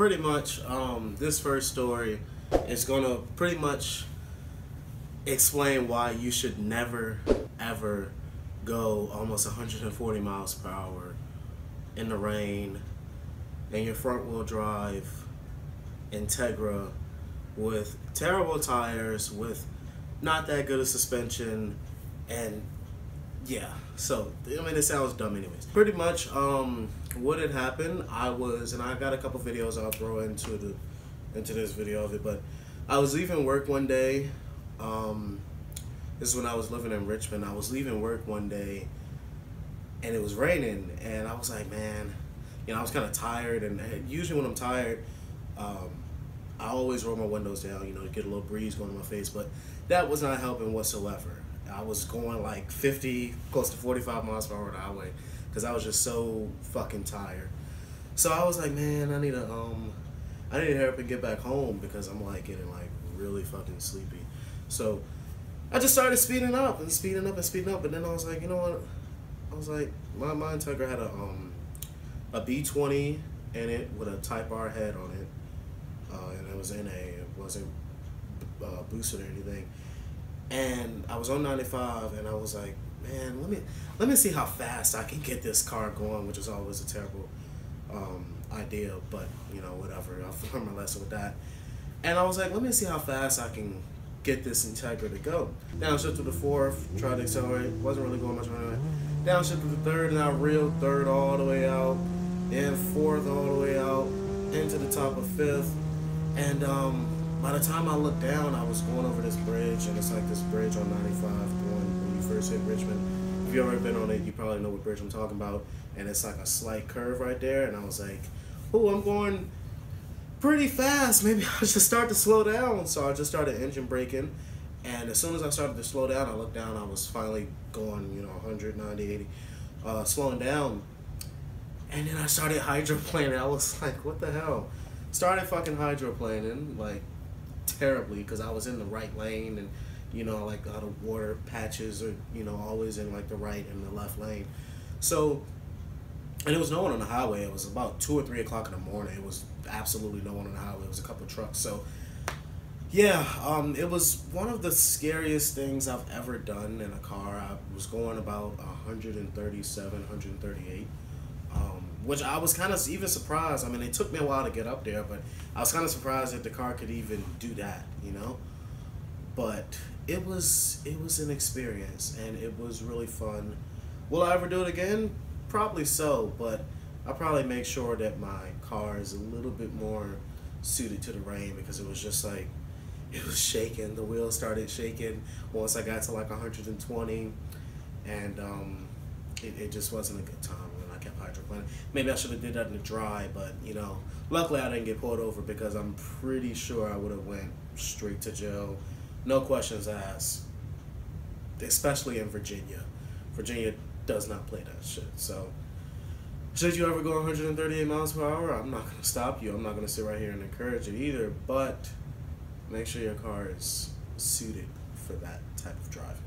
pretty much, this first story is gonna pretty much explain why you should never, ever go almost 140 miles per hour in the rain in your front wheel drive Integra with terrible tires, with not that good a suspension, and yeah. So I mean, it sounds dumb anyways. Pretty much, what had happened, and I got a couple videos I'll throw into this video of it, but I was leaving work one day. This is when I was living in Richmond. I was leaving work one day and it was raining, and I was like, man, you know, I was kind of tired, and usually when I'm tired, I always roll my windows down, you know, to get a little breeze going in my face, but that was not helping whatsoever. I was going like 50, close to 45 miles per hour on the highway because I was just so fucking tired. So I was like, man, I need to hurry up and get back home because I'm like getting like really fucking sleepy. So I just started speeding up, and then I was like, you know what? I was like, my Integra had a B20 in it with a Type R head on it, and it wasn't boosted or anything. And I was on 95, and I was like, man, let me see how fast I can get this car going, which is always a terrible idea, but you know, whatever. I've learned my lesson with that. And I was like, let me see how fast I can get this Integra to go. Downshift to the fourth, tried to accelerate, wasn't really going much anyway. Downshift to the third, and I reeled third all the way out, and fourth all the way out, into the top of fifth. And by the time I looked down, I was going over this bridge, and it's like this bridge on 95 when you first hit Richmond. If you've ever been on it, you probably know what bridge I'm talking about, and it's like a slight curve right there, and I was like, oh, I'm going pretty fast, maybe I should start to slow down. So I just started engine braking, and as soon as I started to slow down, I looked down, I was finally going, you know, 100, 90, 80, slowing down, and then I started hydroplaning. I was like, what the hell? Started fucking hydroplaning, like, terribly, because I was in the right lane, and, you know, like, all the water patches are, you know, always in, like, the right and the left lane. So, and there was no one on the highway. It was about 2 or 3 o'clock in the morning. It was absolutely no one on the highway. It was a couple of trucks. So, yeah, it was one of the scariest things I've ever done in a car. I was going about 137, 138, which I was kind of even surprised. I mean, it took me a while to get up there, but I was kind of surprised that the car could even do that, you know? But it was an experience, and it was really fun. Will I ever do it again? Probably so, but I'll probably make sure that my car is a little bit more suited to the rain, because it was just like, it was shaking. The wheels started shaking once I got to like 120, and it just wasn't a good time when I kept hydroplaning. Maybe I should have did that in the dry, but you know, luckily I didn't get pulled over, because I'm pretty sure I would have went straight to jail, no questions asked, especially in Virginia. Virginia does not play that shit. So should you ever go 138 miles per hour, I'm not going to stop you. I'm not going to sit right here and encourage it either, but make sure your car is suited for that type of driving.